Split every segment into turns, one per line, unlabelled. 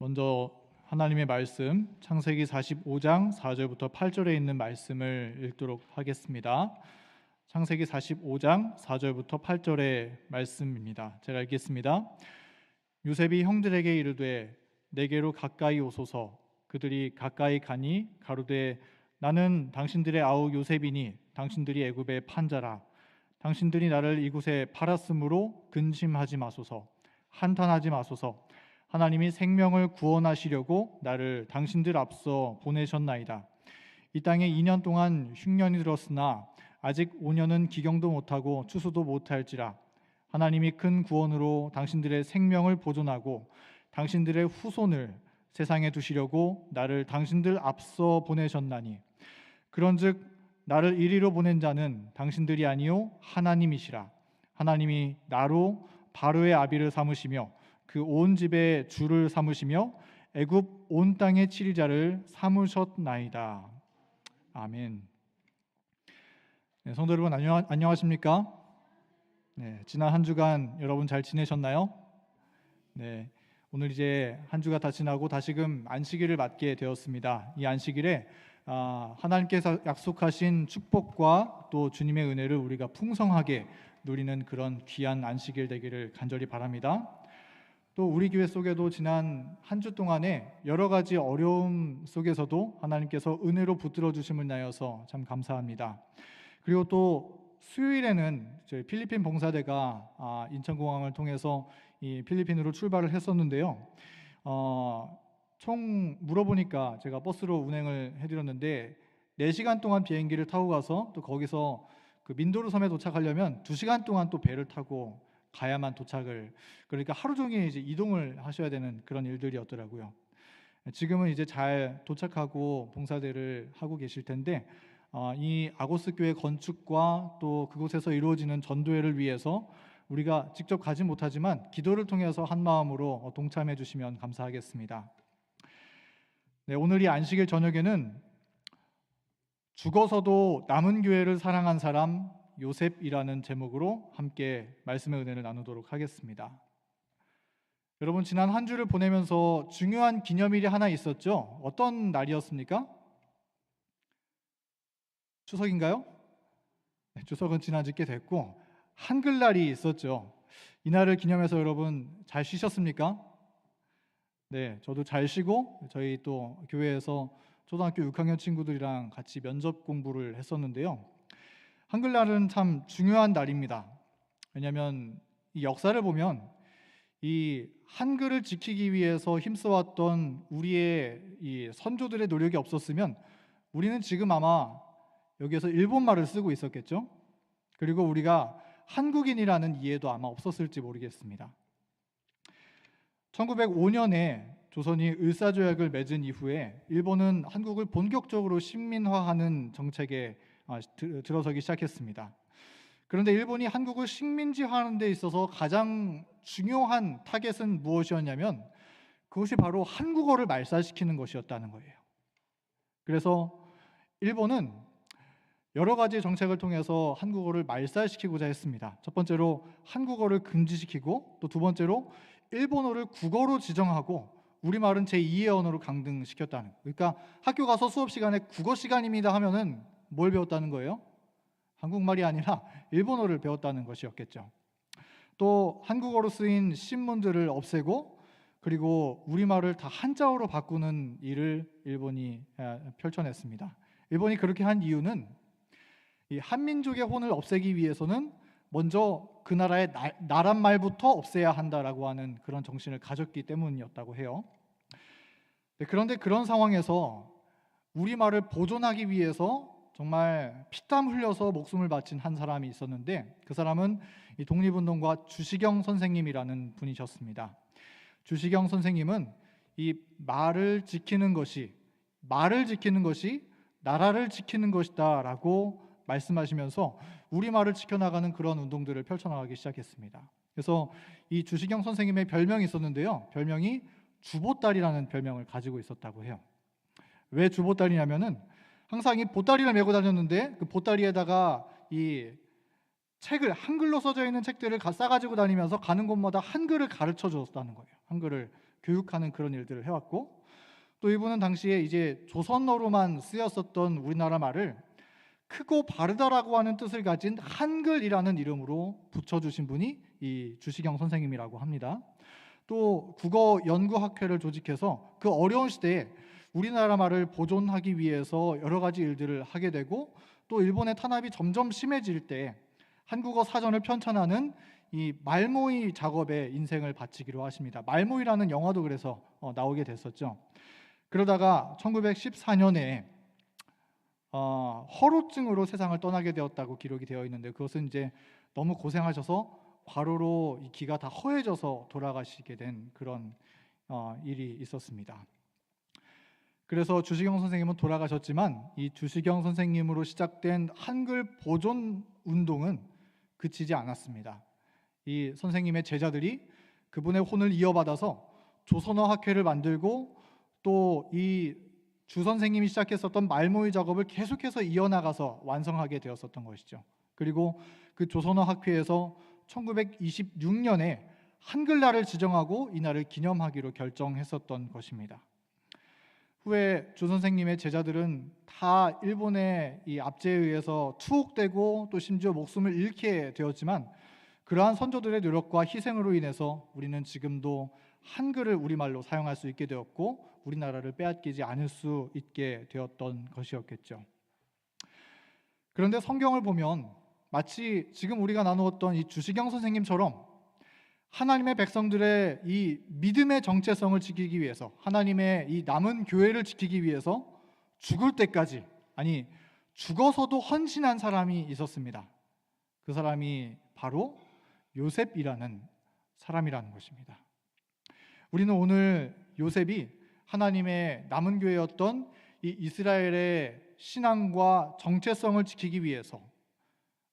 먼저 하나님의 말씀 창세기 45장 4절부터 8절에 있는 말씀을 읽도록 하겠습니다. 창세기 45장 4절부터 8절의 말씀입니다. 제가 읽겠습니다. 요셉이 형들에게 이르되 내게로 가까이 오소서. 그들이 가까이 가니 가로되 나는 당신들의 아우 요셉이니 당신들이 애굽의 판자라. 당신들이 나를 이곳에 팔았으므로 근심하지 마소서. 한탄하지 마소서. 하나님이 생명을 구원하시려고 나를 당신들 앞서 보내셨나이다. 이 땅에 2년 동안 흉년이 들었으나 아직 5년은 기경도 못하고 추수도 못할지라. 하나님이 큰 구원으로 당신들의 생명을 보존하고 당신들의 후손을 세상에 두시려고 나를 당신들 앞서 보내셨나니 그런즉 나를 이리로 보낸 자는 당신들이 아니요 하나님이시라. 하나님이 나로 바로의 아비를 삼으시며 그 온 집의 주를 삼으시며 애굽 온 땅의 치리자를 삼으셨나이다. 아멘. 네, 성도 여러분 안녕하십니까? 네, 지난 한 주간 여러분 잘 지내셨나요? 네, 오늘 이제 한 주가 다 지나고 다시금 안식일을 맞게 되었습니다. 이 안식일에 하나님께서 약속하신 축복과 또 주님의 은혜를 우리가 풍성하게 누리는 그런 귀한 안식일 되기를 간절히 바랍니다. 또 우리 교회 속에도 지난 한 주 동안에 여러 가지 어려움 속에서도 하나님께서 은혜로 붙들어 주심을 인하여서 참 감사합니다. 그리고 또 수요일에는 저희 필리핀 봉사대가 인천공항을 통해서 이 필리핀으로 출발을 했었는데요. 총 물어보니까 제가 버스로 운행을 해드렸는데 4시간 동안 비행기를 타고 가서 또 거기서 그 민도르 섬에 도착하려면 2시간 동안 또 배를 타고 가야만 도착을, 그러니까 하루 종일 이제 이동을 하셔야 되는 그런 일들이었더라고요. 지금은 이제 잘 도착하고 봉사대를 하고 계실 텐데 이 아고스 교회 건축과 또 그곳에서 이루어지는 전도회를 위해서 우리가 직접 가지 못하지만 기도를 통해서 한 마음으로 동참해 주시면 감사하겠습니다. 네, 오늘 이 안식일 저녁에는 죽어서도 남은 교회를 사랑한 사람 요셉이라는 제목으로 함께 말씀의 은혜를 나누도록 하겠습니다. 여러분, 지난 한 주를 보내면서 중요한 기념일이 하나 있었죠? 어떤 날이었습니까? 추석인가요? 네, 추석은 지난 지 꽤 됐고 한글날이 있었죠. 이날을 기념해서 여러분 잘 쉬셨습니까? 네, 저도 잘 쉬고 저희 또 교회에서 초등학교 6학년 친구들이랑 같이 면접 공부를 했었는데요. 한글날은 참 중요한 날입니다. 왜냐하면 이 역사를 보면 이 한글을 지키기 위해서 힘써왔던 우리의 이 선조들의 노력이 없었으면 우리는 지금 아마 여기에서 일본말을 쓰고 있었겠죠. 그리고 우리가 한국인이라는 이해도 아마 없었을지 모르겠습니다. 1905년에 조선이 을사조약을 맺은 이후에 일본은 한국을 본격적으로 식민화하는 정책에 들어서기 시작했습니다. 그런데 일본이 한국을 식민지화하는 데 있어서 가장 중요한 타겟은 무엇이었냐면 그것이 바로 한국어를 말살시키는 것이었다는 거예요. 그래서 일본은 여러 가지 정책을 통해서 한국어를 말살시키고자 했습니다. 첫 번째로 한국어를 금지시키고 또 두 번째로 일본어를 국어로 지정하고 우리말은 제2의 언어로 강등시켰다는 거예요. 그러니까 학교 가서 수업 시간에 국어 시간입니다 하면은 뭘 배웠다는 거예요? 한국말이 아니라 일본어를 배웠다는 것이었겠죠. 또 한국어로 쓰인 신문들을 없애고 그리고 우리말을 다 한자어로 바꾸는 일을 일본이 펼쳐냈습니다. 일본이 그렇게 한 이유는 이 한민족의 혼을 없애기 위해서는 먼저 그 나라의 나란말부터 없애야 한다라고 하는 그런 정신을 가졌기 때문이었다고 해요. 그런데 그런 상황에서 우리말을 보존하기 위해서 정말 피땀 흘려서 목숨을 바친 한 사람이 있었는데 그 사람은 이 독립운동가 주시경 선생님이라는 분이셨습니다. 주시경 선생님은 이 말을 지키는 것이 나라를 지키는 것이다 라고 말씀하시면서 우리말을 지켜나가는 그런 운동들을 펼쳐나가기 시작했습니다. 그래서 이 주시경 선생님의 별명이 있었는데요. 별명이 주보따리라는 별명을 가지고 있었다고 해요. 왜 주보따리냐면은 항상 이 보따리를 메고 다녔는데 그 보따리에다가 이 책을 한글로 써져 있는 책들을 싸가지고 다니면서 가는 곳마다 한글을 가르쳐 줬다는 거예요. 한글을 교육하는 그런 일들을 해왔고, 또 이분은 당시에 이제 조선어로만 쓰였었던 우리나라 말을 크고 바르다라고 하는 뜻을 가진 한글이라는 이름으로 붙여주신 분이 이 주시경 선생님이라고 합니다. 또 국어 연구학회를 조직해서 그 어려운 시대에 우리나라 말을 보존하기 위해서 여러 가지 일들을 하게 되고, 또 일본의 탄압이 점점 심해질 때 한국어 사전을 편찬하는 이 말모이 작업에 인생을 바치기로 하십니다. 말모이라는 영화도 그래서 나오게 됐었죠. 그러다가 1914년에 허로증으로 세상을 떠나게 되었다고 기록이 되어 있는데, 그것은 이제 너무 고생하셔서 과로로 이 기가 다 허해져서 돌아가시게 된 그런 일이 있었습니다. 그래서 주시경 선생님은 돌아가셨지만 이 주시경 선생님으로 시작된 한글 보존 운동은 그치지 않았습니다. 이 선생님의 제자들이 그분의 혼을 이어받아서 조선어 학회를 만들고, 또 이 주 선생님이 시작했었던 말모의 작업을 계속해서 이어나가서 완성하게 되었었던 것이죠. 그리고 그 조선어 학회에서 1926년에 한글날을 지정하고 이날을 기념하기로 결정했었던 것입니다. 후에 주 선생님의 제자들은 다 일본의 이 압제에 의해서 투옥되고 또 심지어 목숨을 잃게 되었지만, 그러한 선조들의 노력과 희생으로 인해서 우리는 지금도 한글을 우리말로 사용할 수 있게 되었고, 우리나라를 빼앗기지 않을 수 있게 되었던 것이었겠죠. 그런데 성경을 보면 마치 지금 우리가 나누었던 이 주시경 선생님처럼 하나님의 백성들의 이 믿음의 정체성을 지키기 위해서, 하나님의 이 남은 교회를 지키기 위해서 죽을 때까지, 아니 죽어서도 헌신한 사람이 있었습니다. 그 사람이 바로 요셉이라는 사람이라는 것입니다. 우리는 오늘 요셉이 하나님의 남은 교회였던 이 이스라엘의 신앙과 정체성을 지키기 위해서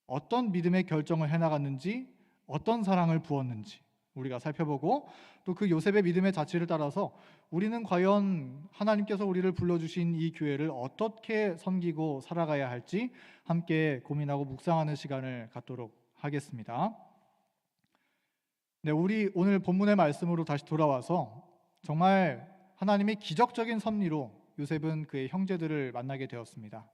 어떤 믿음의 결정을 해나갔는지, 어떤 사랑을 부었는지 우리가 살펴보고, 또 그 요셉의 믿음의 자취를 따라서 우리는 과연 하나님께서 우리를 불러주신 이 교회를 어떻게 섬기고 살아가야 할지 함께 고민하고 묵상하는 시간을 갖도록 하겠습니다. 네, 우리 오늘 본문의 말씀으로 다시 돌아와서 정말 하나님의 기적적인 섭리로 요셉은 그의 형제들을 만나게 되었습니다.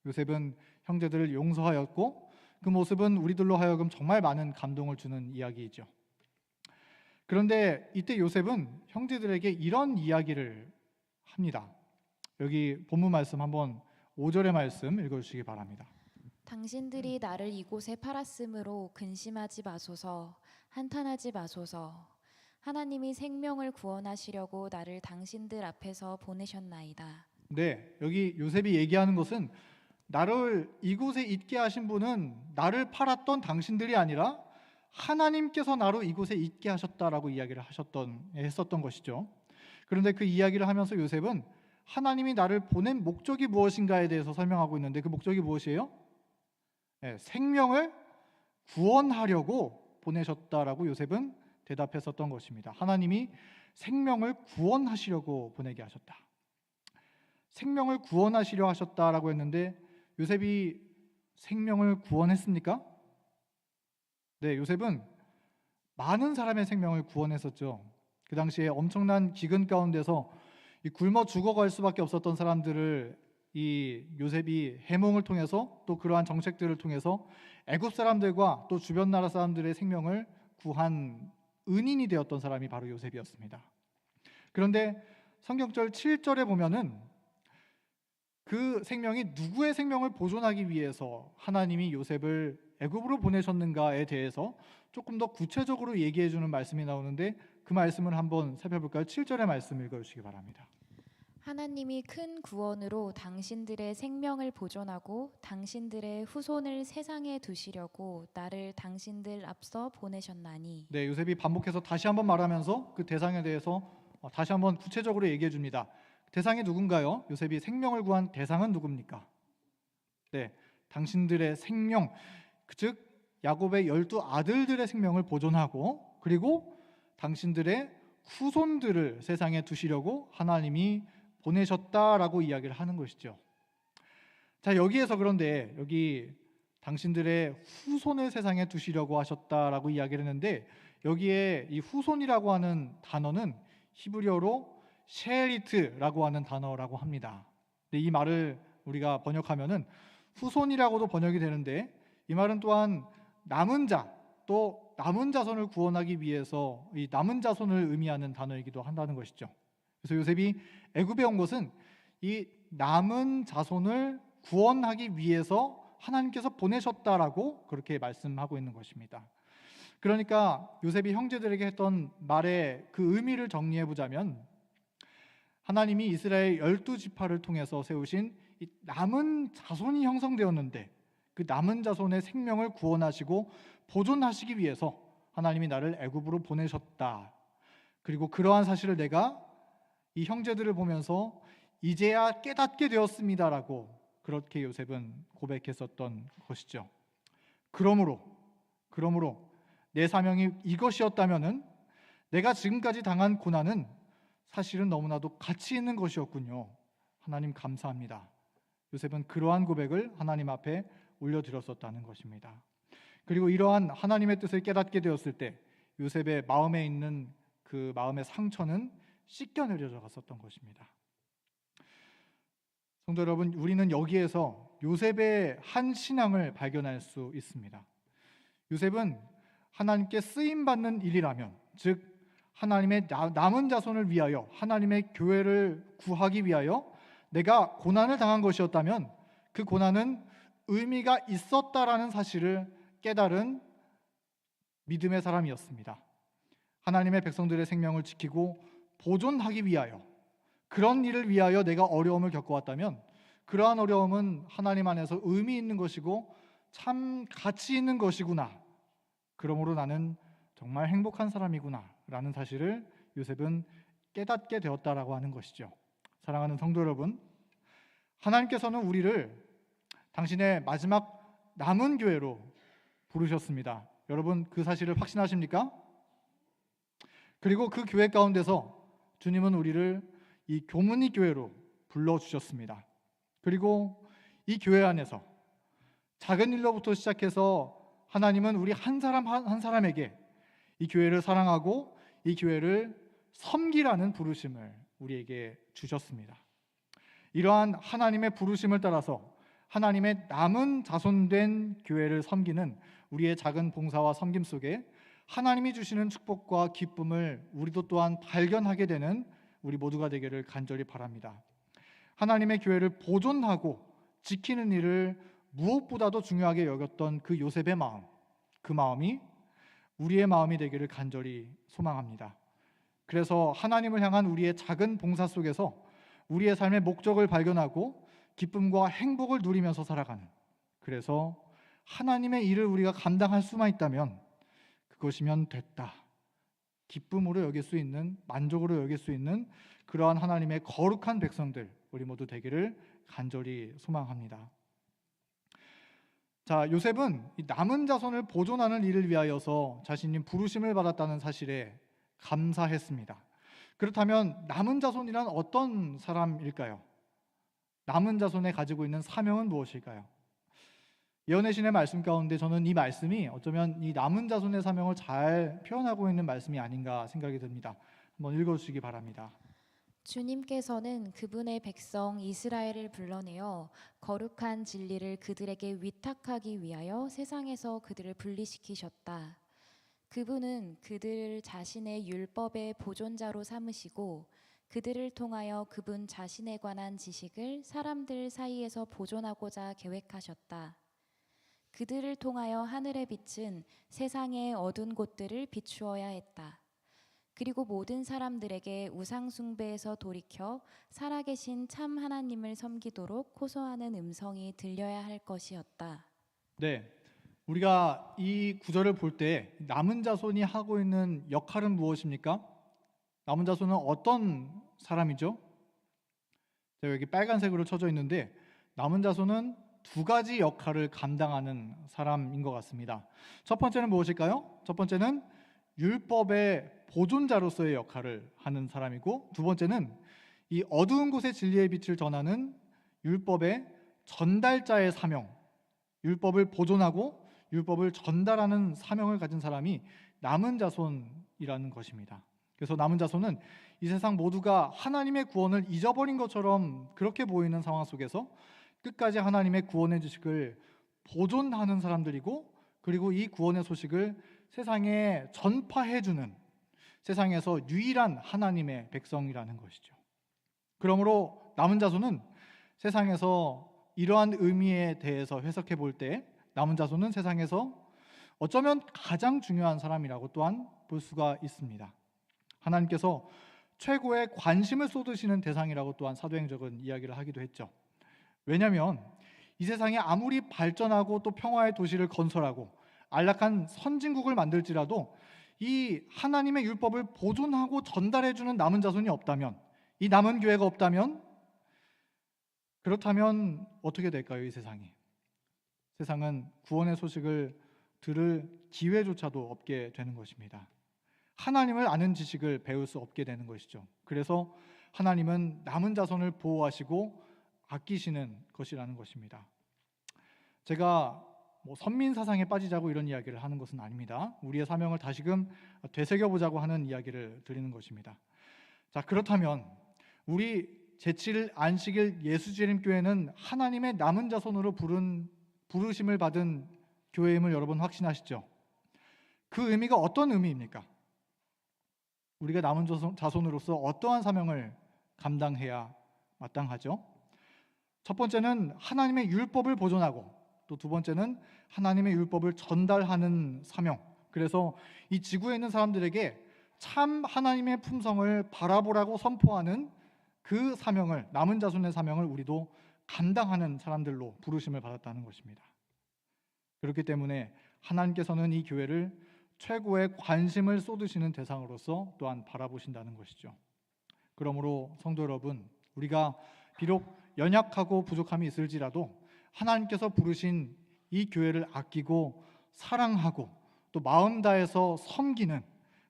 요셉은 형제들을 용서하였고, 그 모습은 우리들로 하여금 정말 많은 감동을 주는 이야기이죠. 그런데 이때 요셉은 형제들에게 이런 이야기를 합니다. 여기 본문 말씀 한번 5절의 말씀 읽어주시기 바랍니다.
당신들이 나를 이곳에 팔았으므로 근심하지 마소서, 한탄하지 마소서. 하나님이 생명을 구원하시려고 나를 당신들 앞에서 보내셨나이다.
네, 여기 요셉이 얘기하는 것은 나를 이곳에 있게 하신 분은 나를 팔았던 당신들이 아니라 하나님께서 나로 이곳에 있게 하셨다라고 이야기를 했었던 것이죠. 그런데 그 이야기를 하면서 요셉은 하나님이 나를 보낸 목적이 무엇인가에 대해서 설명하고 있는데, 그 목적이 무엇이에요? 네, 생명을 구원하려고 보내셨다라고 요셉은 대답했었던 것입니다. 하나님이 생명을 구원하시려고 보내게 하셨다. 생명을 구원하시려 하셨다라고 했는데, 요셉이 생명을 구원했습니까? 네, 요셉은 많은 사람의 생명을 구원했었죠. 그 당시에 엄청난 기근 가운데서 굶어 죽어갈 수밖에 없었던 사람들을 이 요셉이 해몽을 통해서, 또 그러한 정책들을 통해서 애굽 사람들과 또 주변 나라 사람들의 생명을 구한 은인이 되었던 사람이 바로 요셉이었습니다. 그런데 성경절 7절에 보면은 그 생명이 누구의 생명을 보존하기 위해서 하나님이 요셉을 애굽으로 보내셨는가에 대해서 조금 더 구체적으로 얘기해 주는 말씀이 나오는데, 그 말씀을 한번 살펴볼까요? 7절의 말씀 읽어주시기 바랍니다.
하나님이 큰 구원으로 당신들의 생명을 보존하고 당신들의 후손을 세상에 두시려고 나를 당신들 앞서 보내셨나니.
네, 요셉이 반복해서 다시 한번 말하면서 그 대상에 대해서 다시 한번 구체적으로 얘기해 줍니다. 대상이 누군가요? 요셉이 생명을 구한 대상은 누굽니까? 네, 당신들의 생명, 즉 야곱의 12 아들들의 생명을 보존하고, 그리고 당신들의 후손들을 세상에 두시려고 하나님이 보내셨다라고 이야기를 하는 것이죠. 자, 여기에서 그런데 여기 당신들의 후손을 세상에 두시려고 하셨다라고 이야기를 했는데, 여기에 이 후손이라고 하는 단어는 히브리어로 셰리트라고 하는 단어라고 합니다. 근데 이 말을 우리가 번역하면은 후손이라고도 번역이 되는데, 이 말은 또한 남은 자, 또 남은 자손을 구원하기 위해서 이 남은 자손을 의미하는 단어이기도 한다는 것이죠. 그래서 요셉이 애굽에 온 것은 이 남은 자손을 구원하기 위해서 하나님께서 보내셨다라고 그렇게 말씀하고 있는 것입니다. 그러니까 요셉이 형제들에게 했던 말의 그 의미를 정리해 보자면, 하나님이 이스라엘 12지파를 통해서 세우신 이 남은 자손이 형성되었는데, 그 남은 자손의 생명을 구원하시고 보존하시기 위해서 하나님이 나를 애굽으로 보내셨다. 그리고 그러한 사실을 내가 이 형제들을 보면서 이제야 깨닫게 되었습니다라고 그렇게 요셉은 고백했었던 것이죠. 그러므로 내 사명이 이것이었다면은 내가 지금까지 당한 고난은 사실은 너무나도 가치 있는 것이었군요. 하나님 감사합니다. 요셉은 그러한 고백을 하나님 앞에 올려드렸었다는 것입니다. 그리고 이러한 하나님의 뜻을 깨닫게 되었을 때 요셉의 마음에 있는 그 마음의 상처는 씻겨내려져 갔었던 것입니다. 성도 여러분, 우리는 여기에서 요셉의 한 신앙을 발견할 수 있습니다. 요셉은 하나님께 쓰임받는 일이라면, 즉 하나님의 남은 자손을 위하여, 하나님의 교회를 구하기 위하여 내가 고난을 당한 것이었다면 그 고난은 의미가 있었다라는 사실을 깨달은 믿음의 사람이었습니다. 하나님의 백성들의 생명을 지키고 보존하기 위하여, 그런 일을 위하여 내가 어려움을 겪어왔다면 그러한 어려움은 하나님 안에서 의미 있는 것이고 참 가치 있는 것이구나, 그러므로 나는 정말 행복한 사람이구나 라는 사실을 요셉은 깨닫게 되었다라고 하는 것이죠. 사랑하는 성도 여러분, 하나님께서는 우리를 당신의 마지막 남은 교회로 부르셨습니다. 여러분 그 사실을 확신하십니까? 그리고 그 교회 가운데서 주님은 우리를 이 교문이 교회로 불러주셨습니다. 그리고 이 교회 안에서 작은 일로부터 시작해서 하나님은 우리 한 사람 한 사람에게 이 교회를 사랑하고 이 교회를 섬기라는 부르심을 우리에게 주셨습니다. 이러한 하나님의 부르심을 따라서 하나님의 남은 자손된 교회를 섬기는 우리의 작은 봉사와 섬김 속에 하나님이 주시는 축복과 기쁨을 우리도 또한 발견하게 되는 우리 모두가 되기를 간절히 바랍니다. 하나님의 교회를 보존하고 지키는 일을 무엇보다도 중요하게 여겼던 그 요셉의 마음, 그 마음이 우리의 마음이 되기를 간절히 소망합니다. 그래서 하나님을 향한 우리의 작은 봉사 속에서 우리의 삶의 목적을 발견하고 기쁨과 행복을 누리면서 살아가는, 그래서 하나님의 일을 우리가 감당할 수만 있다면 그것이면 됐다, 기쁨으로 여길 수 있는, 만족으로 여길 수 있는 그러한 하나님의 거룩한 백성들 우리 모두 되기를 간절히 소망합니다. 자, 요셉은 이 남은 자손을 보존하는 일을 위하여서 자신이 부르심을 받았다는 사실에 감사했습니다. 그렇다면 남은 자손이란 어떤 사람일까요? 남은 자손에 가지고 있는 사명은 무엇일까요? 예언의 신의 말씀 가운데 저는 이 말씀이 어쩌면 이 남은 자손의 사명을 잘 표현하고 있는 말씀이 아닌가 생각이 듭니다. 한번 읽어주시기 바랍니다.
주님께서는 그분의 백성 이스라엘을 불러내어 거룩한 진리를 그들에게 위탁하기 위하여 세상에서 그들을 분리시키셨다. 그분은 그들을 자신의 율법의 보존자로 삼으시고 그들을 통하여 그분 자신에 관한 지식을 사람들 사이에서 보존하고자 계획하셨다. 그들을 통하여 하늘의 빛은 세상의 어두운 곳들을 비추어야 했다. 그리고 모든 사람들에게 우상 숭배에서 돌이켜 살아계신 참 하나님을 섬기도록 호소하는 음성이 들려야 할 것이었다.
네, 우리가 이 구절을 볼 때 남은 자손이 하고 있는 역할은 무엇입니까? 남은 자손은 어떤 사람이죠? 제가 여기 빨간색으로 쳐져 있는데 남은 자손은 두 가지 역할을 감당하는 사람인 것 같습니다. 첫 번째는 무엇일까요? 첫 번째는 율법의 보존자로서의 역할을 하는 사람이고, 두 번째는 이 어두운 곳의 진리의 빛을 전하는 율법의 전달자의 사명, 율법을 보존하고 율법을 전달하는 사명을 가진 사람이 남은 자손이라는 것입니다. 그래서 남은 자손은 이 세상 모두가 하나님의 구원을 잊어버린 것처럼 그렇게 보이는 상황 속에서 끝까지 하나님의 구원의 지식을 보존하는 사람들이고, 그리고 이 구원의 소식을 세상에 전파해주는 세상에서 유일한 하나님의 백성이라는 것이죠. 그러므로 남은 자손은 세상에서 이러한 의미에 대해서 해석해 볼 때 남은 자손은 세상에서 어쩌면 가장 중요한 사람이라고 또한 볼 수가 있습니다. 하나님께서 최고의 관심을 쏟으시는 대상이라고 또한 사도행전은 이야기를 하기도 했죠. 왜냐하면 이 세상에 아무리 발전하고 또 평화의 도시를 건설하고 안락한 선진국을 만들지라도 이 하나님의 율법을 보존하고 전달해주는 남은 자손이 없다면, 이 남은 교회가 없다면, 그렇다면 어떻게 될까요? 이 세상이, 세상은 구원의 소식을 들을 기회조차도 없게 되는 것입니다. 하나님을 아는 지식을 배울 수 없게 되는 것이죠. 그래서 하나님은 남은 자손을 보호하시고 아끼시는 것이라는 것입니다. 제가 선민 사상에 빠지자고 이런 이야기를 하는 것은 아닙니다. 우리의 사명을 다시금 되새겨보자고 하는 이야기를 드리는 것입니다. 자, 그렇다면 우리 제7일 안식일 예수재림교회는 하나님의 남은 자손으로 부르심을 받은 교회임을 여러분 확신하시죠? 그 의미가 어떤 의미입니까? 우리가 남은 자손으로서 어떠한 사명을 감당해야 마땅하죠? 첫 번째는 하나님의 율법을 보존하고, 또 두 번째는 하나님의 율법을 전달하는 사명. 그래서 이 지구에 있는 사람들에게 참 하나님의 품성을 바라보라고 선포하는 그 사명을, 남은 자손의 사명을 우리도 감당하는 사람들로 부르심을 받았다는 것입니다. 그렇기 때문에 하나님께서는 이 교회를 최고의 관심을 쏟으시는 대상으로서 또한 바라보신다는 것이죠. 그러므로 성도 여러분, 우리가 비록 연약하고 부족함이 있을지라도 하나님께서 부르신 이 교회를 아끼고 사랑하고 또 마음 다해서 섬기는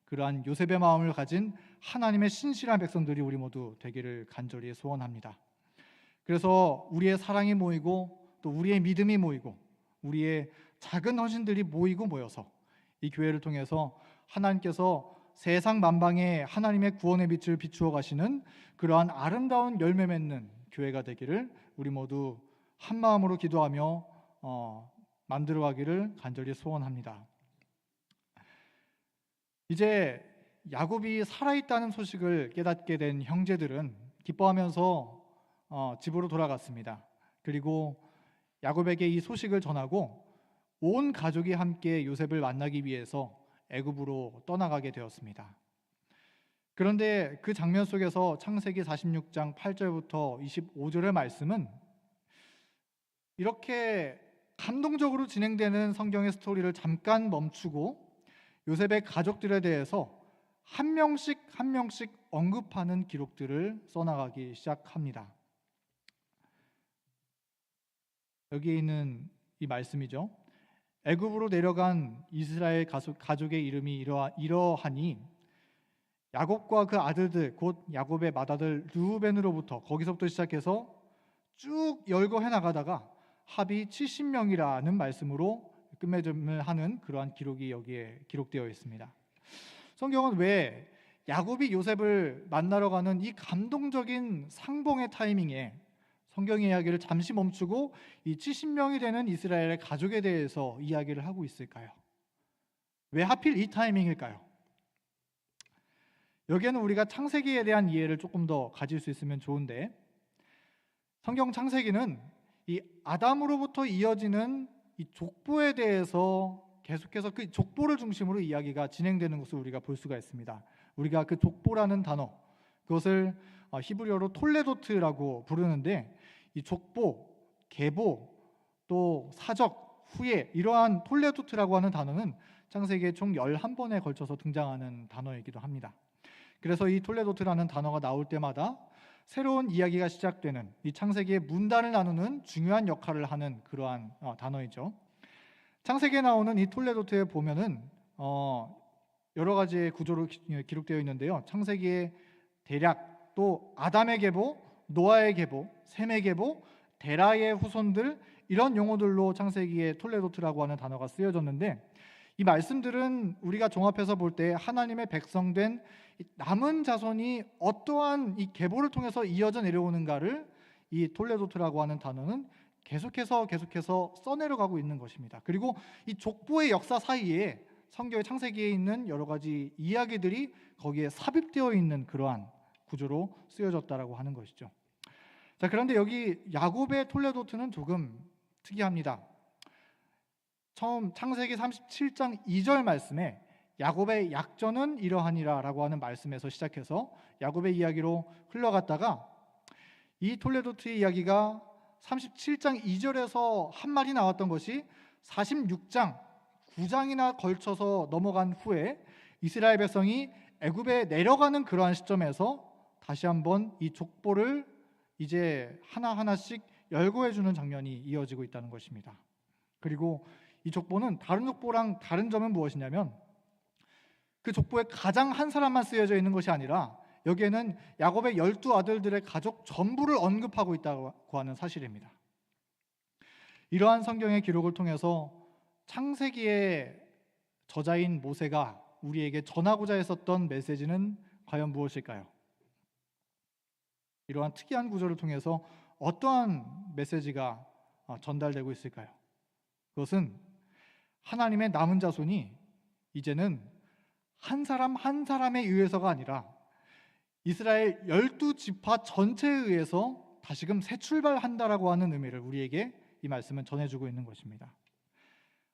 그러한 요셉의 마음을 가진 하나님의 신실한 백성들이 우리 모두 되기를 간절히 소원합니다. 그래서 우리의 사랑이 모이고 또 우리의 믿음이 모이고 우리의 작은 헌신들이 모이고 모여서 이 교회를 통해서 하나님께서 세상 만방에 하나님의 구원의 빛을 비추어 가시는 그러한 아름다운 열매 맺는 교회가 되기를 우리 모두 한 마음으로 기도하며 만들어 가기를 간절히 소원합니다. 이제 야곱이 살아있다는 소식을 깨닫게 된 형제들은 기뻐하면서 집으로 돌아갔습니다. 그리고 야곱에게 이 소식을 전하고 온 가족이 함께 요셉을 만나기 위해서 애굽으로 떠나가게 되었습니다. 그런데 그 장면 속에서 창세기 46장 8절부터 25절의 말씀은 이렇게 감동적으로 진행되는 성경의 스토리를 잠깐 멈추고 요셉의 가족들에 대해서 한 명씩 한 명씩 언급하는 기록들을 써나가기 시작합니다. 여기에 있는 이 말씀이죠. 애굽으로 내려간 이스라엘 가족의 이름이 이러하니 야곱과 그 아들들 곧 야곱의 맏아들 르우벤으로부터, 거기서부터 시작해서 쭉 열거해 나가다가 합이 70명이라는 말씀으로 끝맺음을 하는 그러한 기록이 여기에 기록되어 있습니다. 성경은 왜 야곱이 요셉을 만나러 가는 이 감동적인 상봉의 타이밍에 성경의 이야기를 잠시 멈추고 이 70명이 되는 이스라엘의 가족에 대해서 이야기를 하고 있을까요? 왜 하필 이 타이밍일까요? 여기에는 우리가 창세기에 대한 이해를 조금 더 가질 수 있으면 좋은데, 성경 창세기는 이 아담으로부터 이어지는 이 족보에 대해서 계속해서 그 족보를 중심으로 이야기가 진행되는 것을 우리가 볼 수가 있습니다. 우리가 그 족보라는 단어, 그것을 히브리어로 톨레도트라고 부르는데, 이 족보, 계보, 또 사적, 후예, 이러한 톨레도트라고 하는 단어는 창세기에 총 11번에 걸쳐서 등장하는 단어이기도 합니다. 그래서 이 톨레도트라는 단어가 나올 때마다 새로운 이야기가 시작되는, 이 창세기의 문단을 나누는 중요한 역할을 하는 그러한 단어이죠. 창세기에 나오는 이 톨레도트에 보면은 여러 가지의 구조로 기록되어 있는데요. 창세기의 대략, 또 아담의 계보, 노아의 계보, 셈의 계보, 데라의 후손들, 이런 용어들로 창세기의 톨레도트라고 하는 단어가 쓰여졌는데, 이 말씀들은 우리가 종합해서 볼 때 하나님의 백성된 이 남은 자손이 어떠한 이 계보를 통해서 이어져 내려오는가를 이 톨레도트라고 하는 단어는 계속해서 써내려가고 있는 것입니다. 그리고 이 족보의 역사 사이에 성경의 창세기에 있는 여러 가지 이야기들이 거기에 삽입되어 있는 그러한 구조로 쓰여졌다라고 하는 것이죠. 자, 그런데 여기 야곱의 톨레도트는 조금 특이합니다. 처음 창세기 37장 2절 말씀에 야곱의 약전은 이러하니라라고 하는 말씀에서 시작해서 야곱의 이야기로 흘러갔다가 이 톨레도트의 이야기가 37장 2절에서 한 말이 나왔던 것이 46장 9장이나 걸쳐서 넘어간 후에 이스라엘 백성이 애굽에 내려가는 그러한 시점에서 다시 한번 이 족보를 이제 하나하나씩 열거해 주는 장면이 이어지고 있다는 것입니다. 그리고 이 족보는 다른 족보랑 다른 점은 무엇이냐면 그 족보에 가장 한 사람만 쓰여져 있는 것이 아니라 여기에는 야곱의 12아들들의 가족 전부를 언급하고 있다고 하는 사실입니다. 이러한 성경의 기록을 통해서 창세기의 저자인 모세가 우리에게 전하고자 했었던 메시지는 과연 무엇일까요? 이러한 특이한 구조를 통해서 어떠한 메시지가 전달되고 있을까요? 그것은 하나님의 남은 자손이 이제는 한 사람 한 사람에 의해서가 아니라 이스라엘 12지파 전체에 의해서 다시금 새 출발한다라고 하는 의미를 우리에게 이 말씀은 전해주고 있는 것입니다.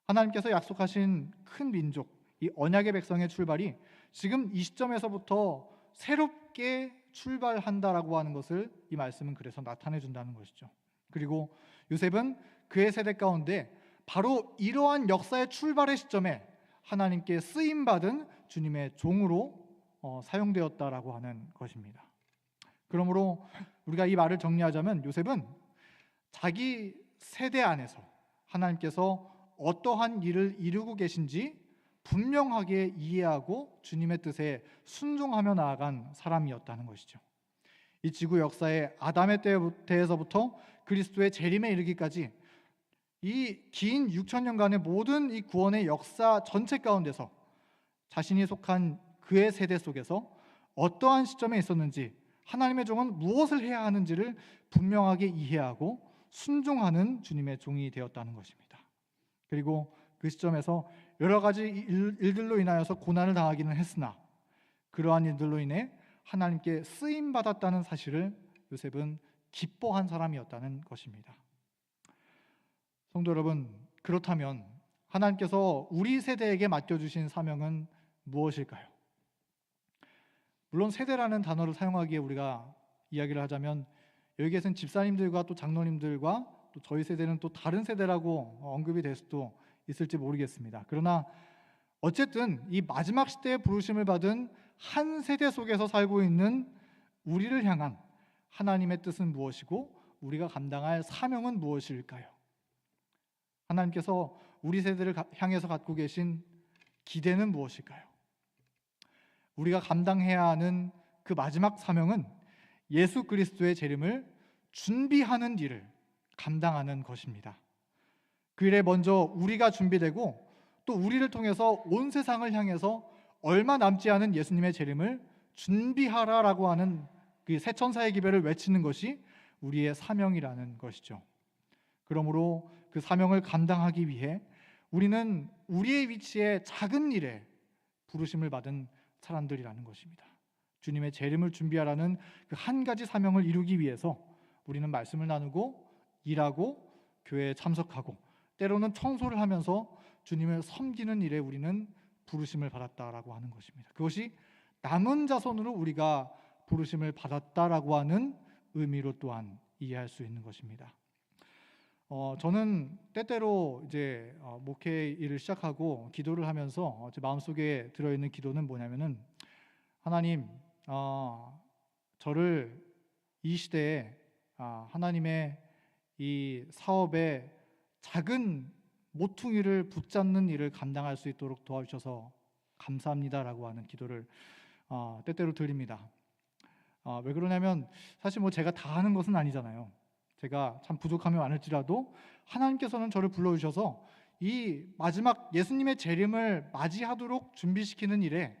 하나님께서 약속하신 큰 민족, 이 언약의 백성의 출발이 지금 이 시점에서부터 새롭게 출발한다라고 하는 것을 이 말씀은 그래서 나타내 준다는 것이죠. 그리고 요셉은 그의 세대 가운데 바로 이러한 역사의 출발의 시점에 하나님께 쓰임받은 주님의 종으로 사용되었다라고 하는 것입니다. 그러므로 우리가 이 말을 정리하자면 요셉은 자기 세대 안에서 하나님께서 어떠한 일을 이루고 계신지 분명하게 이해하고 주님의 뜻에 순종하며 나아간 사람이었다는 것이죠. 이 지구 역사의 아담의 때에서부터 그리스도의 재림에 이르기까지 이 긴 6천년간의 모든 이 구원의 역사 전체 가운데서 자신이 속한 그의 세대 속에서 어떠한 시점에 있었는지 하나님의 종은 무엇을 해야 하는지를 분명하게 이해하고 순종하는 주님의 종이 되었다는 것입니다. 그리고 그 시점에서 여러 가지 일들로 인하여서 고난을 당하기는 했으나 그러한 일들로 인해 하나님께 쓰임 받았다는 사실을 요셉은 기뻐한 사람이었다는 것입니다. 성도 여러분, 그렇다면 하나님께서 우리 세대에게 맡겨주신 사명은 무엇일까요? 물론 세대라는 단어를 사용하기에 우리가 이야기를 하자면 여기 계신 집사님들과 또 장로님들과 또 저희 세대는 또 다른 세대라고 언급이 될 수도 있을지 모르겠습니다. 그러나 어쨌든 이 마지막 시대에 부르심을 받은 한 세대 속에서 살고 있는 우리를 향한 하나님의 뜻은 무엇이고 우리가 감당할 사명은 무엇일까요? 하나님께서 우리 세대를 향해서 갖고 계신 기대는 무엇일까요? 우리가 감당해야 하는 그 마지막 사명은 예수 그리스도의 재림을 준비하는 일을 감당하는 것입니다. 그 일에 먼저 우리가 준비되고 또 우리를 통해서 온 세상을 향해서 얼마 남지 않은 예수님의 재림을 준비하라라고 하는 그 새 천사의 기별을 외치는 것이 우리의 사명이라는 것이죠. 그러므로 그 사명을 감당하기 위해 우리는 우리의 위치에 작은 일에 부르심을 받은 사람들이라는 것입니다. 주님의 재림을 준비하라는 그 한 가지 사명을 이루기 위해서 우리는 말씀을 나누고 일하고 교회에 참석하고 때로는 청소를 하면서 주님을 섬기는 일에 우리는 부르심을 받았다라고 하는 것입니다. 그것이 남은 자손으로 우리가 부르심을 받았다라고 하는 의미로 또한 이해할 수 있는 것입니다. 저는 때때로 이제 목회 일을 시작하고 기도를 하면서 제 마음속에 들어있는 기도는 뭐냐면은 하나님, 저를 이 시대에 하나님의 이 사업에 작은 모퉁이를 붙잡는 일을 감당할 수 있도록 도와주셔서 감사합니다라고 하는 기도를 때때로 드립니다. 왜 그러냐면 사실 뭐 제가 다 하는 것은 아니잖아요. 제가 참 부족함이 많을지라도 하나님께서는 저를 불러주셔서 이 마지막 예수님의 재림을 맞이하도록 준비시키는 일에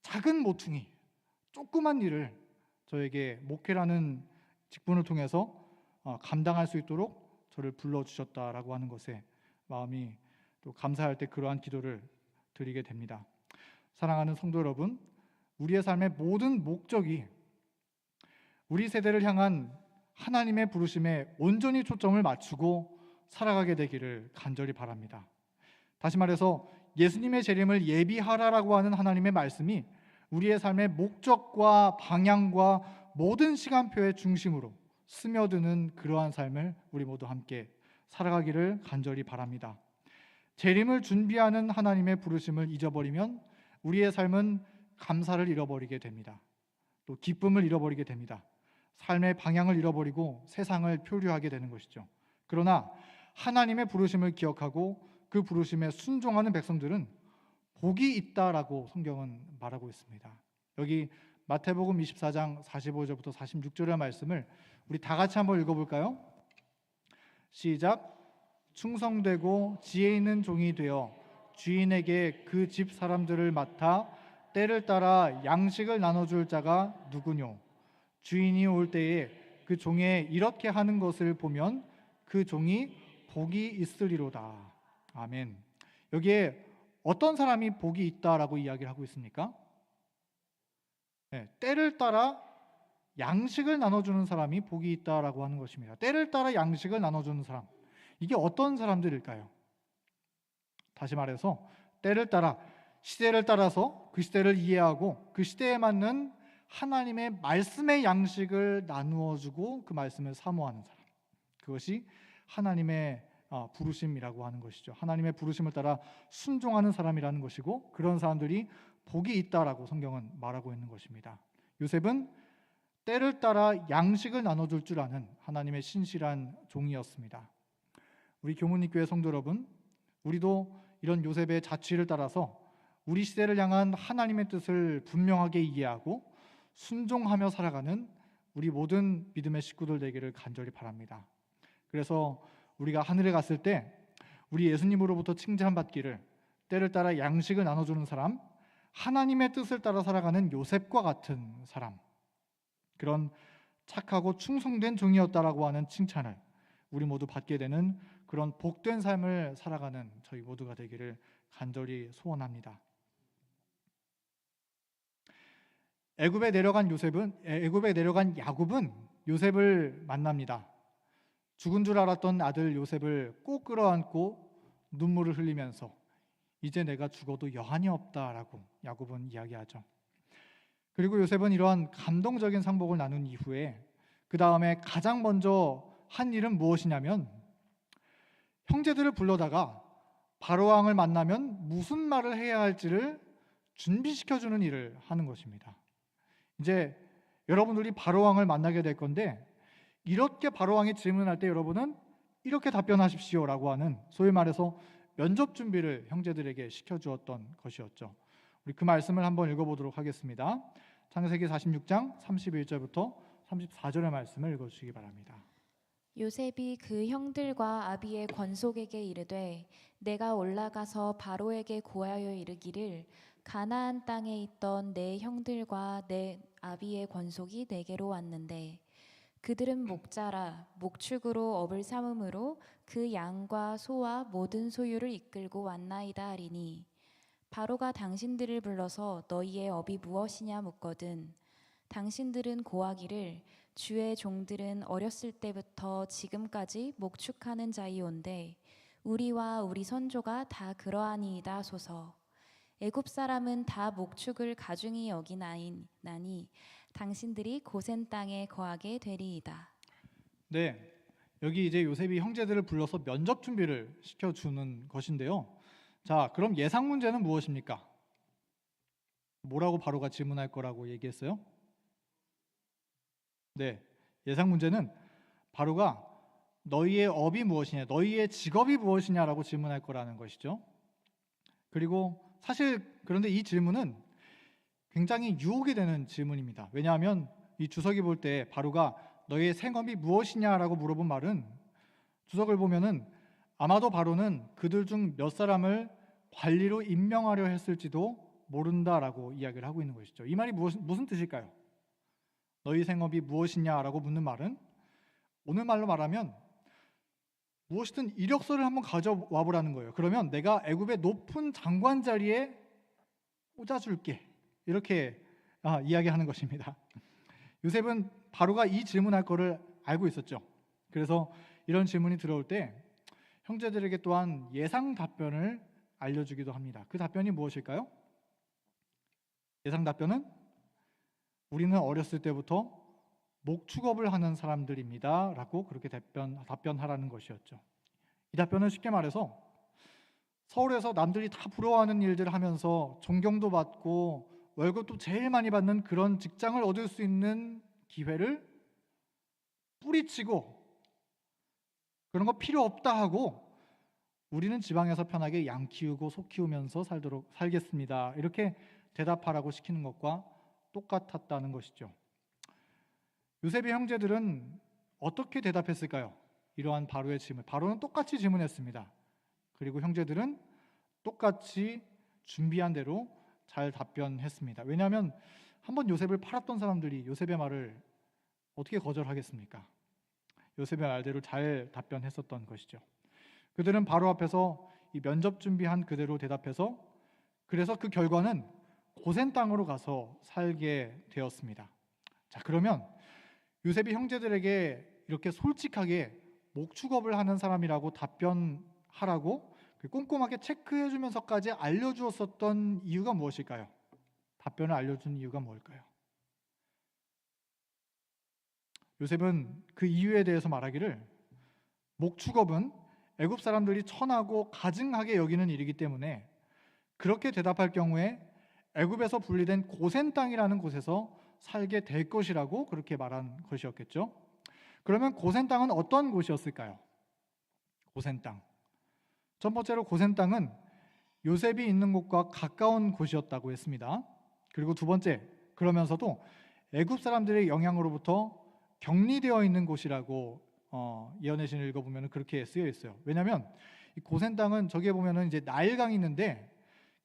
작은 모퉁이, 조그만 일을 저에게 목회라는 직분을 통해서 감당할 수 있도록 저를 불러주셨다라고 하는 것에 마음이 또 감사할 때 그러한 기도를 드리게 됩니다. 사랑하는 성도 여러분, 우리의 삶의 모든 목적이 우리 세대를 향한 하나님의 부르심에 온전히 초점을 맞추고 살아가게 되기를 간절히 바랍니다. 다시 말해서 예수님의 재림을 예비하라라고 하는 하나님의 말씀이 우리의 삶의 목적과 방향과 모든 시간표의 중심으로 스며드는 그러한 삶을 우리 모두 함께 살아가기를 간절히 바랍니다. 재림을 준비하는 하나님의 부르심을 잊어버리면 우리의 삶은 감사를 잃어버리게 됩니다. 또 기쁨을 잃어버리게 됩니다. 삶의 방향을 잃어버리고 세상을 표류하게 되는 것이죠. 그러나 하나님의 부르심을 기억하고 그 부르심에 순종하는 백성들은 복이 있다라고 성경은 말하고 있습니다. 여기 마태복음 24장 45절부터 46절의 말씀을 우리 다 같이 한번 읽어볼까요? 시작. 충성되고 지혜 있는 종이 되어 주인에게 그 집 사람들을 맡아 때를 따라 양식을 나눠줄 자가 누구뇨? 주인이 올 때에 그 종의 이렇게 하는 것을 보면 그 종이 복이 있으리로다. 아멘. 여기에 어떤 사람이 복이 있다라고 이야기를 하고 있습니까? 네, 때를 따라 양식을 나눠주는 사람이 복이 있다라고 하는 것입니다. 때를 따라 양식을 나눠주는 사람, 이게 어떤 사람들일까요? 다시 말해서 때를 따라, 시대를 따라서 그 시대를 이해하고 그 시대에 맞는 하나님의 말씀의 양식을 나누어주고 그 말씀을 사모하는 사람, 그것이 하나님의 부르심이라고 하는 것이죠. 하나님의 부르심을 따라 순종하는 사람이라는 것이고, 그런 사람들이 복이 있다라고 성경은 말하고 있는 것입니다. 요셉은 때를 따라 양식을 나눠줄 줄 아는 하나님의 신실한 종이었습니다. 우리 교문리교회 성도 여러분, 우리도 이런 요셉의 자취를 따라서 우리 시대를 향한 하나님의 뜻을 분명하게 이해하고 순종하며 살아가는 우리 모든 믿음의 식구들 되기를 간절히 바랍니다. 그래서 우리가 하늘에 갔을 때 우리 예수님으로부터 칭찬받기를 때를 따라 양식을 나눠주는 사람, 하나님의 뜻을 따라 살아가는 요셉과 같은 사람, 그런 착하고 충성된 종이었다라고 하는 칭찬을 우리 모두 받게 되는 그런 복된 삶을 살아가는 저희 모두가 되기를 간절히 소원합니다. 애굽에 내려간 야곱은 요셉을 만납니다. 죽은 줄 알았던 아들 요셉을 꼭 끌어안고 눈물을 흘리면서 이제 내가 죽어도 여한이 없다라고 야곱은 이야기하죠. 그리고 요셉은 이러한 감동적인 상복을 나눈 이후에 그 다음에 가장 먼저 한 일은 무엇이냐면, 형제들을 불러다가 바로왕을 만나면 무슨 말을 해야 할지를 준비시켜주는 일을 하는 것입니다. 이제 여러분들이 바로왕을 만나게 될 건데, 이렇게 바로왕이 질문할 때 여러분은 이렇게 답변하십시오라고 하는, 소위 말해서 면접 준비를 형제들에게 시켜주었던 것이었죠. 우리 그 말씀을 한번 읽어보도록 하겠습니다. 창세기 46장 31절부터 34절의 말씀을 읽어주시기 바랍니다.
요셉이 그 형들과 아비의 권속에게 이르되 내가 올라가서 바로에게 고하여 이르기를 가나안 땅에 있던 내 형들과 내 아비의 권속이 내게로 왔는데 그들은 목자라 목축으로 업을 삼음으로 그 양과 소와 모든 소유를 이끌고 왔나이다 하리니 바로가 당신들을 불러서 너희의 업이 무엇이냐 묻거든 당신들은 고하기를 주의 종들은 어렸을 때부터 지금까지 목축하는 자이온데 우리와 우리 선조가 다 그러하니이다 하소서. 애굽 사람은 다 목축을 가중히 여기나니 당신들이 고센 땅에 거하게 되리이다.
네, 여기 이제 요셉이 형제들을 불러서 면접 준비를 시켜주는 것인데요. 자, 그럼 예상 문제는 무엇입니까? 뭐라고 바로가 질문할 거라고 얘기했어요? 네, 예상 문제는 바로가 너희의 업이 무엇이냐, 너희의 직업이 무엇이냐라고 질문할 거라는 것이죠. 그리고 사실 그런데 이 질문은 굉장히 유혹이 되는 질문입니다. 왜냐하면 이 주석이 볼 때 바로가 너희의 생업이 무엇이냐라고 물어본 말은 주석을 보면은 아마도 바로는 그들 중 몇 사람을 관리로 임명하려 했을지도 모른다라고 이야기를 하고 있는 것이죠. 이 말이 무슨 뜻일까요? 너희 생업이 무엇이냐라고 묻는 말은 오늘 말로 말하면 무엇이든 이력서를 한번 가져와 보라는 거예요. 그러면 내가 애굽의 높은 장관 자리에 꽂아줄게. 이렇게 이야기하는 것입니다. 요셉은 바로가 이 질문할 거를 알고 있었죠. 그래서 이런 질문이 들어올 때 형제들에게 또한 예상 답변을 알려주기도 합니다. 그 답변이 무엇일까요? 예상 답변은 우리는 어렸을 때부터 목축업을 하는 사람들입니다 라고 그렇게 답변하라는 것이었죠. 이 답변은 쉽게 말해서 서울에서 남들이 다 부러워하는 일들을 하면서 존경도 받고 월급도 제일 많이 받는 그런 직장을 얻을 수 있는 기회를 뿌리치고 그런 거 필요 없다 하고 우리는 지방에서 편하게 양 키우고 소 키우면서 살겠습니다. 이렇게 대답하라고 시키는 것과 똑같았다는 것이죠. 요셉의 형제들은 어떻게 대답했을까요? 이러한 바로의 질문. 바로는 똑같이 질문했습니다. 그리고 형제들은 똑같이 준비한 대로 잘 답변했습니다. 왜냐하면 한번 요셉을 팔았던 사람들이 요셉의 말을 어떻게 거절하겠습니까? 요셉의 말대로 잘 답변했었던 것이죠. 그들은 바로 앞에서 이 면접 준비한 그대로 대답해서 그래서 그 결과는 고센 땅으로 가서 살게 되었습니다. 자, 그러면 요셉이 형제들에게 이렇게 솔직하게 목축업을 하는 사람이라고 답변하라고 꼼꼼하게 체크해 주면서까지 알려주었었던 이유가 무엇일까요? 답변을 알려준 이유가 뭘까요? 요셉은 그 이유에 대해서 말하기를 목축업은 애굽 사람들이 천하고 가증하게 여기는 일이기 때문에 그렇게 대답할 경우에 애굽에서 분리된 고센 땅이라는 곳에서 살게 될 것이라고 그렇게 말한 것이었겠죠. 그러면 고센 땅은 어떤 곳이었을까요? 고센 땅. 첫 번째로 고센 땅은 요셉이 있는 곳과 가까운 곳이었다고 했습니다. 그리고 두 번째, 그러면서도 애굽 사람들의 영향으로부터 격리되어 있는 곳이라고 예언의 신을 읽어보면 그렇게 쓰여 있어요. 왜냐하면 이 고센 땅은 저기에 보면은 이제 나일강이 있는데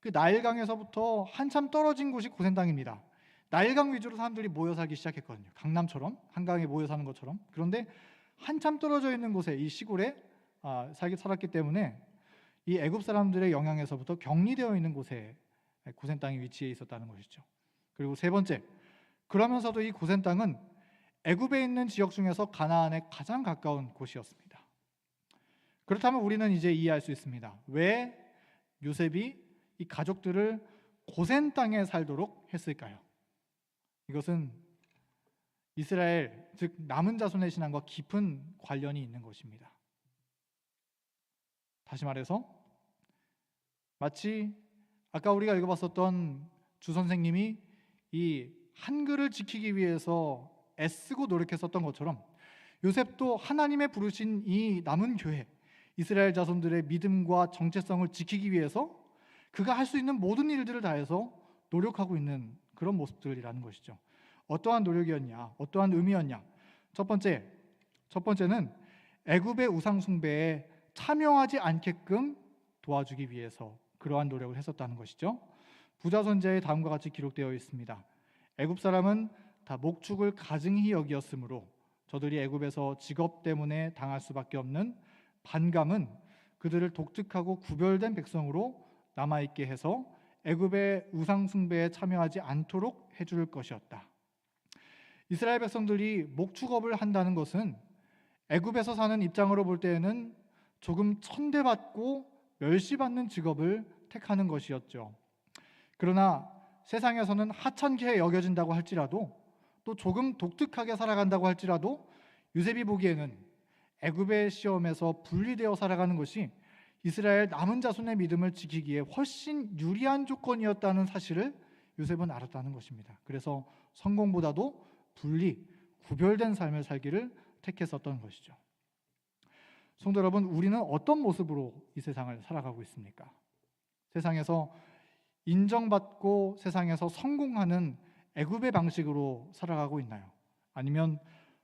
그 나일강에서부터 한참 떨어진 곳이 고센 땅입니다. 나일강 위주로 사람들이 모여 살기 시작했거든요. 강남처럼 한강에 모여 사는 것처럼. 그런데 한참 떨어져 있는 곳에 이 시골에 살았기 때문에 이 애굽 사람들의 영향에서부터 격리되어 있는 곳에 고센 땅이 위치해 있었다는 것이죠. 그리고 세 번째, 그러면서도 이 고센 땅은 애굽에 있는 지역 중에서 가나안에 가장 가까운 곳이었습니다. 그렇다면 우리는 이제 이해할 수 있습니다. 왜 요셉이 이 가족들을 고센 땅에 살도록 했을까요? 이것은 이스라엘, 즉 남은 자손의 신앙과 깊은 관련이 있는 것입니다. 다시 말해서 마치 아까 우리가 읽어봤었던 주 선생님이 이 한글을 지키기 위해서 애쓰고 노력했었던 것처럼 요셉도 하나님의 부르신 이 남은 교회, 이스라엘 자손들의 믿음과 정체성을 지키기 위해서 그가 할 수 있는 모든 일들을 다해서 노력하고 있는 그런 모습들이라는 것이죠. 어떠한 노력이었냐? 어떠한 의미였냐? 첫 번째는 애굽의 우상 숭배에 참여하지 않게끔 도와주기 위해서 그러한 노력을 했었다는 것이죠. 부자 선지자에 다음과 같이 기록되어 있습니다. 애굽 사람은 다 목축을 가증히 여기었으므로 저들이 애굽에서 직업 때문에 당할 수밖에 없는 반감은 그들을 독특하고 구별된 백성으로 남아있게 해서 애굽의 우상 숭배에 참여하지 않도록 해줄 것이었다. 이스라엘 백성들이 목축업을 한다는 것은 애굽에서 사는 입장으로 볼 때에는 조금 천대받고 멸시받는 직업을 택하는 것이었죠. 그러나 세상에서는 하찮게 여겨진다고 할지라도 또 조금 독특하게 살아간다고 할지라도 요셉이 보기에는 애굽의 시험에서 분리되어 살아가는 것이 이스라엘 남은 자손의 믿음을 지키기에 훨씬 유리한 조건이었다는 사실을 요셉은 알았다는 것입니다. 그래서 성공보다도 구별된 삶을 살기를 택했었던 것이죠. 성도 여러분, 우리는 어떤 모습으로 이 세상을 살아가고 있습니까? 세상에서 인정받고 세상에서 성공하는 애굽의 방식으로 살아가고 있나요? 아니면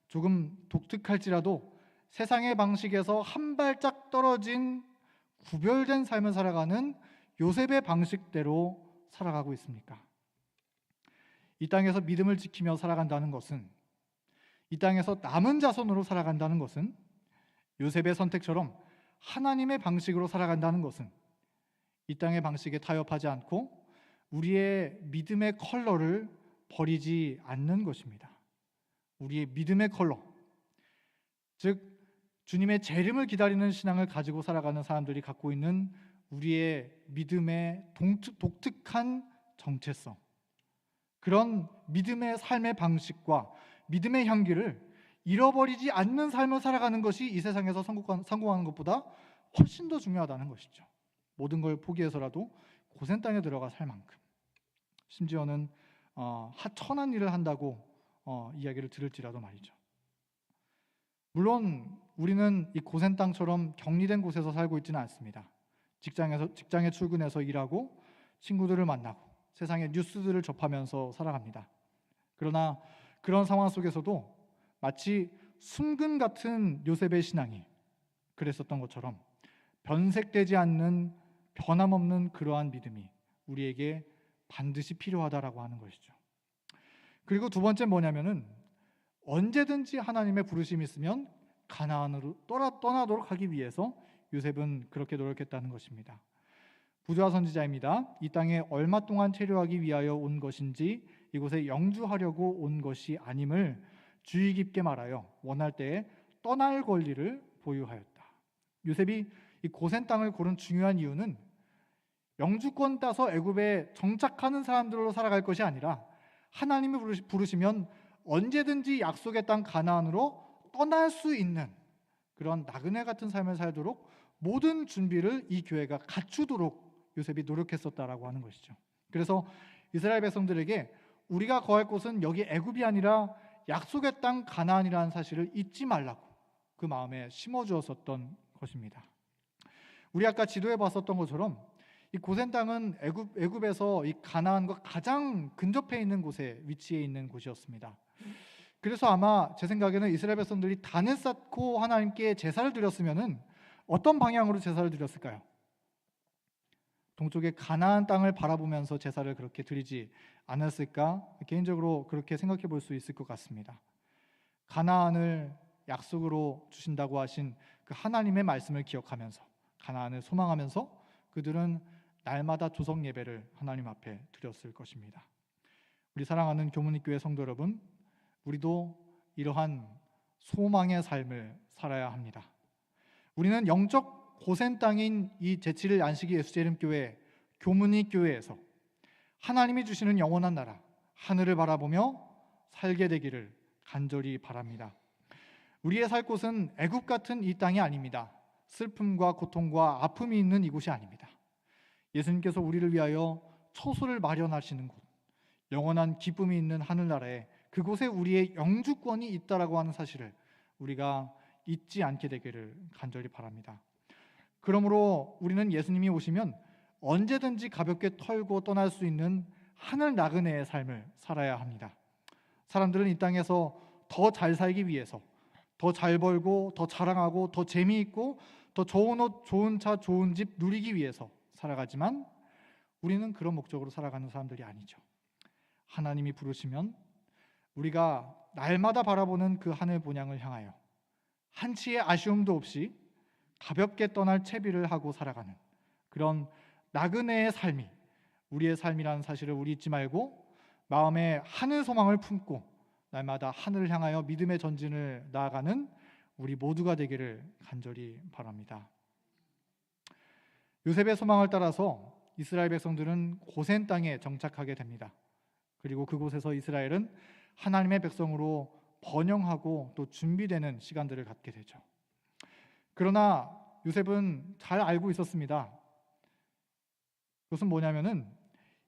조금 독특할지라도 세상의 방식에서 한 발짝 떨어진 구별된 삶을 살아가는 요셉의 방식대로 살아가고 있습니까? 이 땅에서 믿음을 지키며 살아간다는 것은, 이 땅에서 남은 자손으로 살아간다는 것은, 요셉의 선택처럼 하나님의 방식으로 살아간다는 것은 이 땅의 방식에 타협하지 않고 우리의 믿음의 컬러를 버리지 않는 것입니다. 우리의 믿음의 컬러, 즉 주님의 재림을 기다리는 신앙을 가지고 살아가는 사람들이 갖고 있는 우리의 믿음의 독특한 정체성, 그런 믿음의 삶의 방식과 믿음의 향기를 잃어버리지 않는 삶을 살아가는 것이 이 세상에서 성공하는 것보다 훨씬 더 중요하다는 것이죠. 모든 걸 포기해서라도 고센 땅에 들어가 살 만큼, 심지어는 하천한 일을 한다고 이야기를 들을지라도 말이죠. 물론 우리는 이 고센 땅처럼 격리된 곳에서 살고 있지는 않습니다. 직장에 출근해서 일하고 친구들을 만나고 세상의 뉴스들을 접하면서 살아갑니다. 그러나 그런 상황 속에서도 마치 순금 같은 요셉의 신앙이 그랬었던 것처럼 변색되지 않는 변함없는 그러한 믿음이 우리에게 반드시 필요하다라고 하는 것이죠. 그리고 두 번째 뭐냐면은 언제든지 하나님의 부르심이 있으면 가나안으로 떠나도록 하기 위해서 요셉은 그렇게 노력했다는 것입니다. 부조와 선지자입니다. 이 땅에 얼마 동안 체류하기 위하여 온 것인지 이곳에 영주하려고 온 것이 아님을 주의 깊게 말하여 원할 때에 떠날 권리를 보유하였다. 요셉이 이 고센 땅을 고른 중요한 이유는 영주권 따서 애굽에 정착하는 사람들로 살아갈 것이 아니라 하나님이 부르시면 언제든지 약속의 땅 가나안으로 떠날 수 있는 그런 나그네 같은 삶을 살도록 모든 준비를 이 교회가 갖추도록 요셉이 노력했었다라고 하는 것이죠. 그래서 이스라엘 백성들에게 우리가 거할 곳은 여기 애굽이 아니라 약속의 땅 가나안이라는 사실을 잊지 말라고 그 마음에 심어주었었던 것입니다. 우리 아까 지도에 봤었던 것처럼 이 고센 땅은 애굽에서 이 가나안과 가장 근접해 있는 곳에 위치해 있는 곳이었습니다. 그래서 아마 제 생각에는 이스라엘 백성들이 단을 쌓고 하나님께 제사를 드렸으면은 어떤 방향으로 제사를 드렸을까요? 동쪽의 가나안 땅을 바라보면서 제사를 그렇게 드리지 않았을까? 개인적으로 그렇게 생각해 볼 수 있을 것 같습니다. 가나안을 약속으로 주신다고 하신 그 하나님의 말씀을 기억하면서 가나안을 소망하면서 그들은 날마다 조석 예배를 하나님 앞에 드렸을 것입니다. 우리 사랑하는 교문익교회 성도 여러분, 우리도 이러한 소망의 삶을 살아야 합니다. 우리는 영적 고센 땅인 이 제7일 안식일 예수재림교회 교문익교회에서 하나님이 주시는 영원한 나라 하늘을 바라보며 살게 되기를 간절히 바랍니다. 우리의 살 곳은 애굽 같은 이 땅이 아닙니다. 슬픔과 고통과 아픔이 있는 이곳이 아닙니다. 예수님께서 우리를 위하여 처소를 마련하시는 곳, 영원한 기쁨이 있는 하늘나라에 그곳에 우리의 영주권이 있다라고 하는 사실을 우리가 잊지 않게 되기를 간절히 바랍니다. 그러므로 우리는 예수님이 오시면 언제든지 가볍게 털고 떠날 수 있는 하늘 나그네의 삶을 살아야 합니다. 사람들은 이 땅에서 더 잘 살기 위해서 더 잘 벌고 더 자랑하고 더 재미있고 더 좋은 옷, 좋은 차, 좋은 집 누리기 위해서 살아가지만 우리는 그런 목적으로 살아가는 사람들이 아니죠. 하나님이 부르시면 우리가 날마다 바라보는 그 하늘 본향을 향하여 한치의 아쉬움도 없이 가볍게 떠날 채비를 하고 살아가는 그런 나그네의 삶이 우리의 삶이라는 사실을 우리 잊지 말고 마음에 하늘 소망을 품고 날마다 하늘을 향하여 믿음의 전진을 나아가는 우리 모두가 되기를 간절히 바랍니다. 요셉의 소망을 따라서 이스라엘 백성들은 고센 땅에 정착하게 됩니다. 그리고 그곳에서 이스라엘은 하나님의 백성으로 번영하고 또 준비되는 시간들을 갖게 되죠. 그러나 요셉은 잘 알고 있었습니다. 그것은 뭐냐면은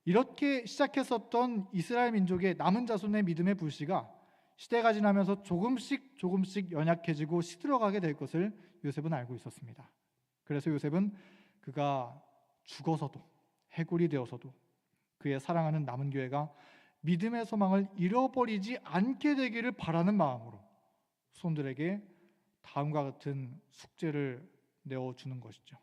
이렇게 시작했었던 이스라엘 민족의 남은 자손의 믿음의 불씨가 시대가 지나면서 조금씩 연약해지고 시들어가게 될 것을 요셉은 알고 있었습니다. 그래서 요셉은 그가 죽어서도 해골이 되어서도 그의 사랑하는 남은 교회가 믿음의 소망을 잃어버리지 않게 되기를 바라는 마음으로 손들에게 다음과 같은 숙제를 내어주는 것이죠.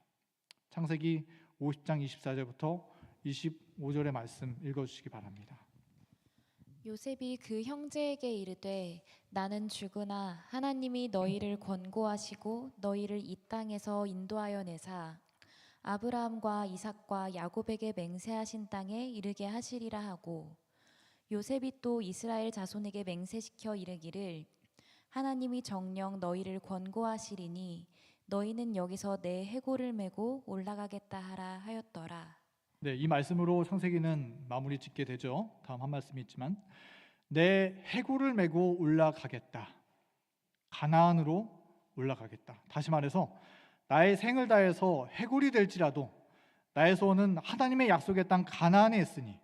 창세기 50장 24절부터 25절의 말씀 읽어주시기 바랍니다.
요셉이 그 형제에게 이르되 나는 죽으나 하나님이 너희를 권고하시고 너희를 이 땅에서 인도하여 내사 아브라함과 이삭과 야곱에게 맹세하신 땅에 이르게 하시리라 하고, 요셉이 또 이스라엘 자손에게 맹세시켜 이르기를 하나님이 정녕 너희를 권고하시리니 너희는 여기서 내 해골을 메고 올라가겠다 하라 하였더라.
네, 이 말씀으로 창세기는 마무리 짓게 되죠. 다음 한 말씀이 있지만 내 해골을 메고 올라가겠다. 가나안으로 올라가겠다. 다시 말해서 나의 생을 다해서 해골이 될지라도 나의 소원은 하나님의 약속의 땅 가나안에 있으니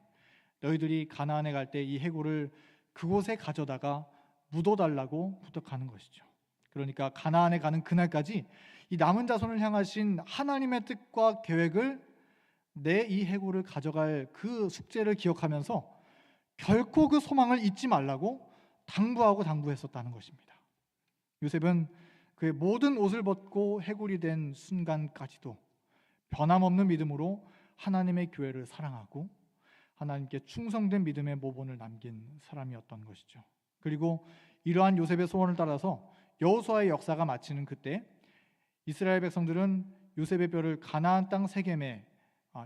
너희들이 가나안에 갈 때 이 해골을 그곳에 가져다가 묻어달라고 부탁하는 것이죠. 그러니까 가나안에 가는 그날까지 이 남은 자손을 향하신 하나님의 뜻과 계획을 내 이 해골을 가져갈 그 숙제를 기억하면서 결코 그 소망을 잊지 말라고 당부했었다는 것입니다. 요셉은 그의 모든 옷을 벗고 해골이 된 순간까지도 변함없는 믿음으로 하나님의 교회를 사랑하고 하나님께 충성된 믿음의 모본을 남긴 사람이었던 것이죠. 그리고 이러한 요셉의 소원을 따라서 여호수아의 역사가 마치는 그때 이스라엘 백성들은 요셉의 뼈를 가나안 땅 세겜에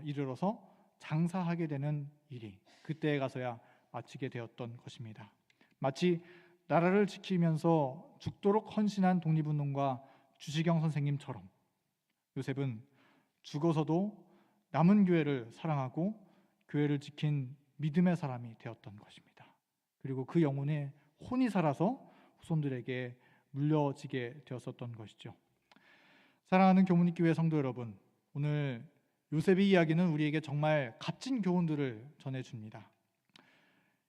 이르러서 장사하게 되는 일이 그때에 가서야 마치게 되었던 것입니다. 마치 나라를 지키면서 죽도록 헌신한 독립운동가 주시경 선생님처럼 요셉은 죽어서도 남은 교회를 사랑하고 교회를 지킨 믿음의 사람이 되었던 것입니다. 그리고 그 영혼에 혼이 살아서 후손들에게 물려지게 되었었던 것이죠. 사랑하는 교문교회 성도 여러분, 오늘 요셉의 이야기는 우리에게 정말 값진 교훈들을 전해줍니다.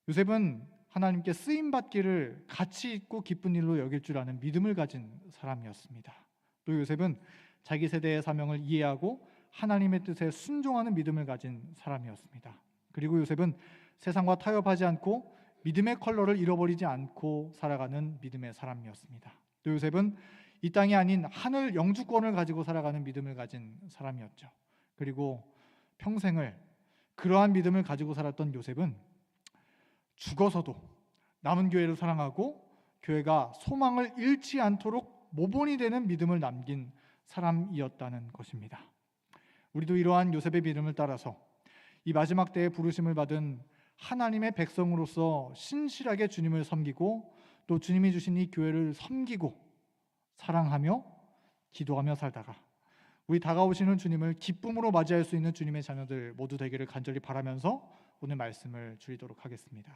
요셉은 하나님께 쓰임받기를 가치 있고 기쁜 일로 여길 줄 아는 믿음을 가진 사람이었습니다. 또 요셉은 자기 세대의 사명을 이해하고 하나님의 뜻에 순종하는 믿음을 가진 사람이었습니다. 그리고 요셉은 세상과 타협하지 않고 믿음의 컬러를 잃어버리지 않고 살아가는 믿음의 사람이었습니다. 또 요셉은 이 땅이 아닌 하늘 영주권을 가지고 살아가는 믿음을 가진 사람이었죠. 그리고 평생을 그러한 믿음을 가지고 살았던 요셉은 죽어서도 남은 교회를 사랑하고 교회가 소망을 잃지 않도록 모본이 되는 믿음을 남긴 사람이었다는 것입니다. 우리도 이러한 요셉의 믿음을 따라서 이 마지막 때에 부르심을 받은 하나님의 백성으로서 신실하게 주님을 섬기고 또 주님이 주신 이 교회를 섬기고 사랑하며 기도하며 살다가 우리 다가오시는 주님을 기쁨으로 맞이할 수 있는 주님의 자녀들 모두 되기를 간절히 바라면서 오늘 말씀을 줄이도록 하겠습니다.